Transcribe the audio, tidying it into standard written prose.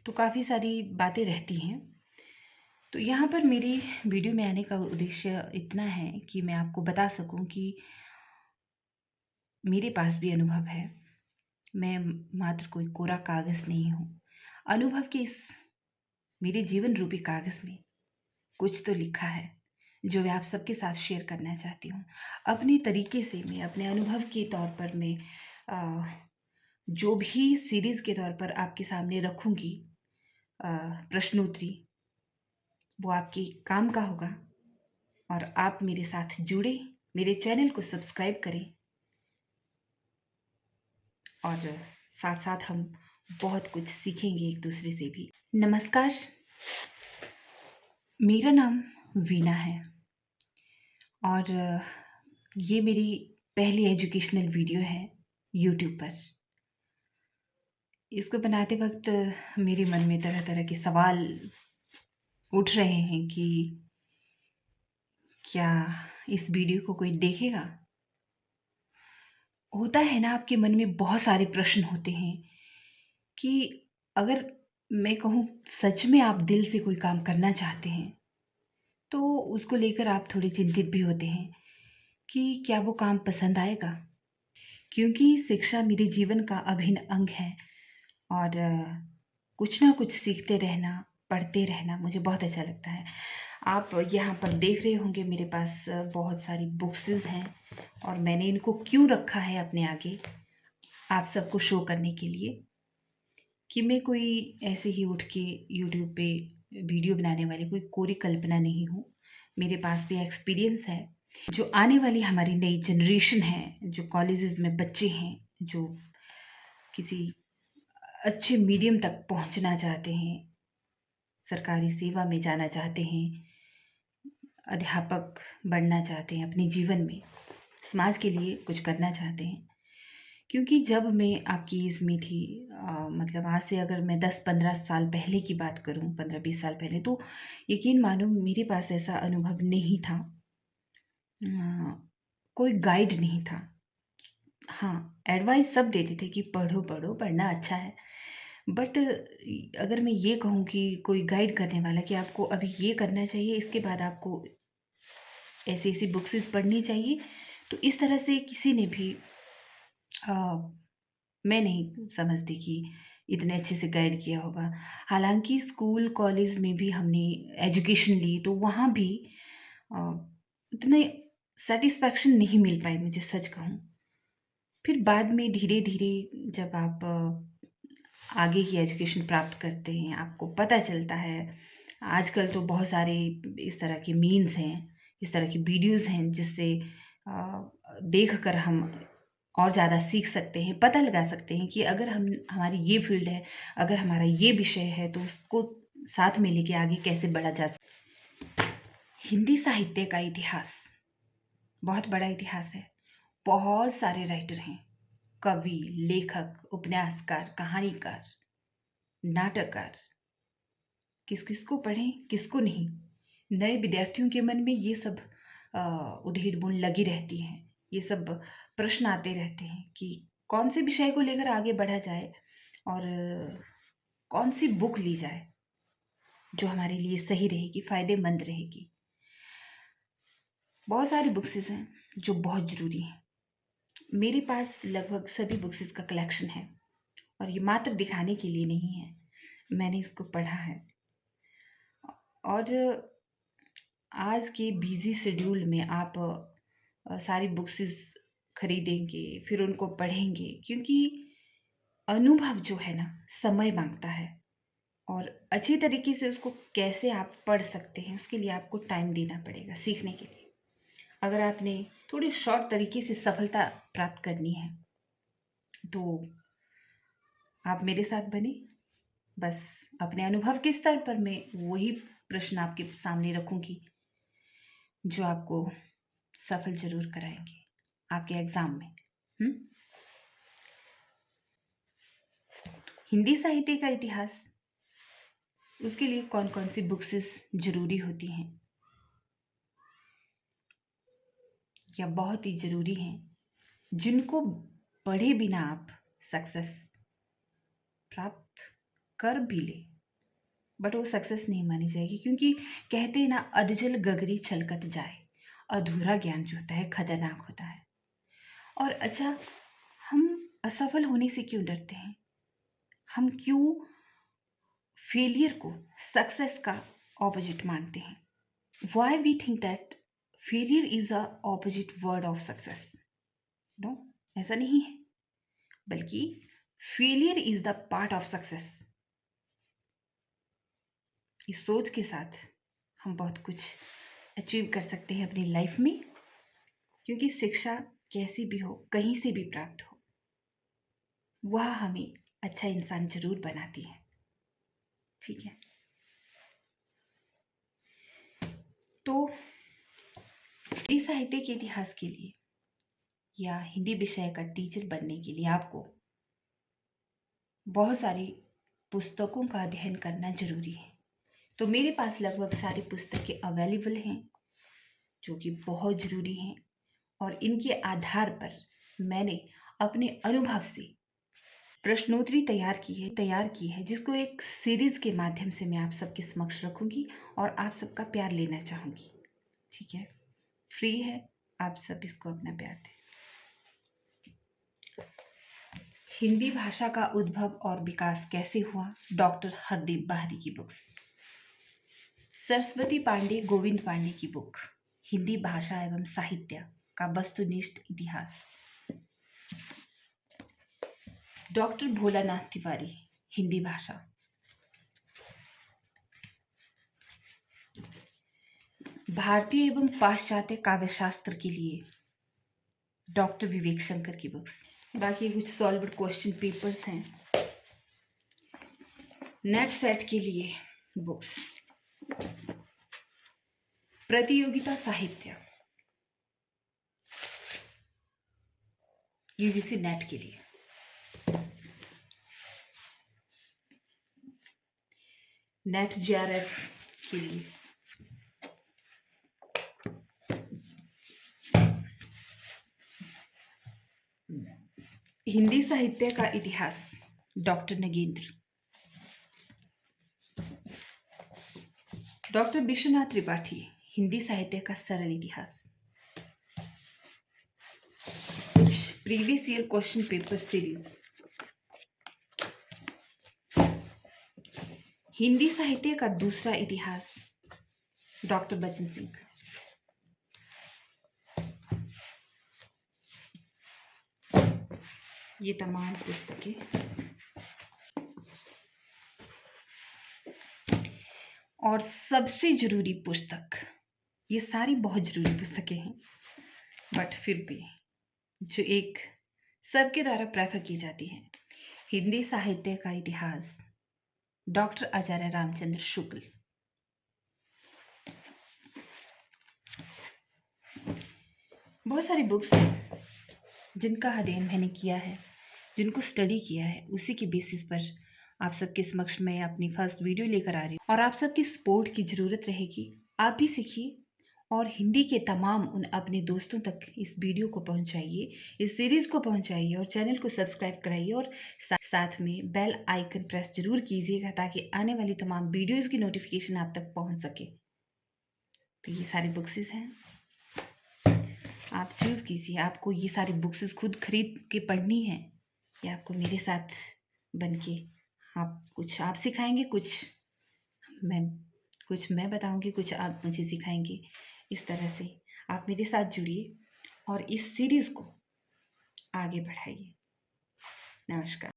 तो काफ़ी सारी बातें रहती हैं। तो यहाँ पर मेरी वीडियो में आने का उद्देश्य इतना है कि मैं आपको बता सकूँ कि मेरे पास भी अनुभव है। मैं मात्र कोई कोरा कागज़ नहीं हूँ। अनुभव के इस मेरे जीवन रूपी कागज़ में कुछ तो लिखा है, जो मैं आप सबके साथ शेयर करना चाहती हूँ। अपने तरीके से मैं अपने अनुभव के तौर पर मैं अ, जो भी सीरीज़ के तौर पर आपके सामने रखूँगी, अ, प्रश्नोत्तरी, वो आपके काम का होगा और आप मेरे साथ जुड़े, मेरे चैनल को सब्सक्राइब करें और साथ-साथ हम बहुत कुछ सीखेंगे एक दूसरे से भी। नमस्कार, मेरा नाम वीना है और ये मेरी पहली एजुकेशनल वीडियो है यूट्यूब पर। इसको बनाते वक़्त मेरे मन में तरह-तरह के सवाल उठ रहे हैं कि क्या इस वीडियो को कोई देखेगा? होता है ना, आपके मन में बहुत सारे प्रश्न होते हैं कि अगर मैं कहूँ सच में आप दिल से कोई काम करना चाहते हैं, तो उसको लेकर आप थोड़े चिंतित भी होते हैं कि क्या वो काम पसंद आएगा? क्योंकि शिक्षा मेरे जीवन का अभिन्न अंग है और कुछ ना कुछ सीखते रहना, पढ़ते रहना मुझे बहुत अच्छा लगता है। आप यहाँ पर देख रहे होंगे मेरे पास बहुत सारी बुक्सेस हैं और मैंने इनको क्यों रखा है अपने आगे, आप सबको शो करने के लिए कि मैं कोई ऐसे ही उठ के यूट्यूब पे वीडियो बनाने वाली कोई कोरी कल्पना नहीं हूँ। मेरे पास भी एक्सपीरियंस है। जो आने वाली हमारी नई जनरेशन है, जो कॉलेजेस में बच्चे हैं, जो किसी अच्छे मीडियम तक पहुँचना चाहते हैं, सरकारी सेवा में जाना चाहते हैं, अध्यापक बनना चाहते हैं अपने जीवन में, समाज के लिए कुछ करना चाहते हैं। क्योंकि जब मैं आपकी एज में थी, मतलब आज से अगर मैं 10-15 साल पहले की बात करूँ, 15-20 साल पहले, तो यकीन मानो मेरे पास ऐसा अनुभव नहीं था। कोई गाइड नहीं था। हाँ, एडवाइस सब देते थे कि पढ़ो, पढ़ो, पढ़ना अच्छा है। बट अगर मैं ये कहूँ कि कोई गाइड करने वाला कि आपको अभी ये करना चाहिए, इसके बाद आपको ऐसी-ऐसी बुक्सेस पढ़नी चाहिए, तो इस तरह से किसी ने भी अ, मैं नहीं समझती कि इतने अच्छे से गाइड किया होगा। हालाँकि स्कूल, कॉलेज में भी हमने एजुकेशन ली, तो वहाँ भी अ, उतने सैटिस्फैक्शन नहीं मिल पाई मुझे, सच कहूँ। फिर बाद में धीरे-धीरे जब आप आगे की एजुकेशन प्राप्त करते हैं, आपको पता चलता है। आजकल तो बहुत सारे इस तरह के मीम्स हैं, इस तरह की वीडियोज़ हैं जिससे देखकर हम और ज़्यादा सीख सकते हैं, पता लगा सकते हैं कि अगर हम हमारी ये फ़ील्ड है, अगर हमारा ये विषय है, तो उसको साथ में लेके आगे कैसे बढ़ा जा सकता। हिंदी साहित्य का इतिहास बहुत बड़ा इतिहास है। बहुत सारे राइटर हैं, कवि, लेखक, उपन्यासकार, कहानीकार, नाटककार। किस-किस को पढ़ें, किसको नहीं। नए विद्यार्थियों के मन में ये सब उधेड़-बुन लगी रहती हैं। ये सब प्रश्न आते रहते हैं कि कौन से विषय को लेकर आगे बढ़ा जाए और कौन सी बुक ली जाए, जो हमारे लिए सही रहेगी, फ़ायदेमंद रहेगी। बहुत सारी बुक्सेस हैं, जो बहुत ज़रूरी हैं। मेरे पास लगभग सभी बुक्सेस का कलेक्शन है और ये मात्र दिखाने के लिए नहीं है, मैंने इसको पढ़ा है। और आज के बिज़ी शेड्यूल में आप सारी बुक्सेस खरीदेंगे, फिर उनको पढ़ेंगे, क्योंकि अनुभव जो है ना, समय माँगता है और अच्छी तरीके से उसको कैसे आप पढ़ सकते हैं, उसके लिए आपको टाइम देना पड़ेगा सीखने के लिए। अगर आपने थोड़ी शॉर्ट तरीके से सफलता प्राप्त करनी है, तो आप मेरे साथ बने। बस अपने अनुभव के स्तर पर मैं वही प्रश्न आपके सामने रखूँगी, जो आपको सफल ज़रूर कराएँगे आपके एग्ज़ाम में। हुँ? हिंदी साहित्य का इतिहास, उसके लिए कौन-कौन सी बुक्सेस ज़रूरी होती हैं या बहुत ही ज़रूरी हैं, जिनको पढ़े बिना आप सक्सेस प्राप्त कर भी लें, बट वो सक्सेस नहीं मानी जाएगी, क्योंकि कहते हैं ना, अधजल गगरी छलकत जाए, अधूरा ज्ञान जो होता है खतरनाक होता है। और अच्छा, हम असफल होने से क्यों डरते हैं? हम क्यों फेलियर को सक्सेस का ऑपोजिट मानते हैं? Why we think that failure is a opposite word of success? No, ऐसा नहीं है, बल्कि failure is the part of success. इस सोच के साथ हम बहुत कुछ अचीव कर सकते हैं अपनी लाइफ में, क्योंकि शिक्षा कैसी भी हो, कहीं से भी प्राप्त हो, वह हमें अच्छा इंसान जरूर बनाती है। ठीक है, तो हिंदी साहित्य के इतिहास के लिए या हिंदी विषय का टीचर बनने के लिए आपको बहुत सारी पुस्तकों का अध्ययन करना जरूरी है। तो मेरे पास लगभग सारी पुस्तकें अवेलेबल हैं जो कि बहुत ज़रूरी हैं, और इनके आधार पर मैंने अपने अनुभव से प्रश्नोत्तरी तैयार की है, जिसको एक सीरीज के माध्यम से मैं आप सबके समक्ष रखूंगी और आप सबका प्यार लेना चाहूंगी। ठीक है, फ्री है, आप सब इसको अपना प्यार दें। हिंदी भाषा का उद्भव और विकास कैसे हुआ, डॉक्टर हरदीप बाहरी की बुक्स। सरस्वती पांडे गोविंद पांडे की बुक, हिंदी भाषा एवं साहित्य का वस्तुनिष्ठ इतिहास। डॉक्टर भोलानाथ तिवारी, हिंदी भाषा। भारतीय एवं पाश्चात्य काव्यशास्त्र के लिए डॉक्टर विवेक शंकर की बुक्स। बाकी कुछ सॉल्व्ड क्वेश्चन पेपर्स हैं। नेट सेट के लिए बुक्स। प्रतियोगिता साहित्य, यूजीसी नेट के लिए। नेट जेआरएफ के लिए। हिंदी साहित्य का इतिहास, डॉक्टर नगेंद्र। डॉक्टर विश्वनाथ त्रिपाठी, हिंदी साहित्य का सरल इतिहास। कुछ previous year question paper series. Hindi साहित्य का दूसरा इतिहास, डॉक्टर बचन सिंह। ये तमाम पुस्तकें। और सबसे जरूरी पुस्तक, ये सारी बहुत जरूरी पुस्तकें हैं, बट फिर भी जो एक सबके द्वारा प्रेफर की जाती है, हिंदी साहित्य का इतिहास, डॉक्टर आचार्य रामचंद्र शुक्ल। बहुत सारी बुक्स हैं जिनका अध्ययन मैंने किया है, जिनको स्टडी किया है, उसी के बेसिस पर आप सबके समक्ष मैं अपनी फर्स्ट वीडियो लेकर आ रही हूँ। और आप सबकी सपोर्ट की ज़रूरत रहेगी। आप भी सीखिए और हिंदी के तमाम उन अपने दोस्तों तक इस वीडियो को पहुंचाइए, इस सीरीज़ को पहुंचाइए और चैनल को सब्सक्राइब कराइए, और साथ में बेल आइकन प्रेस जरूर कीजिएगा ताकि आने वाली तमाम वीडियोज़ की नोटिफिकेशन आप तक पहुंच सके। तो ये सारी बुक्सेस हैं, आप चूज़ कीजिए। आपको ये सारी बुक्सेस खुद खरीद के पढ़नी है या आपको मेरे साथ बन के कुछ आप सिखाएंगे, कुछ मैं बताऊंगी, कुछ आप मुझे सिखाएंगे। इस तरह से आप मेरे साथ जुड़िए और इस सीरीज़ को आगे बढ़ाइए। नमस्कार।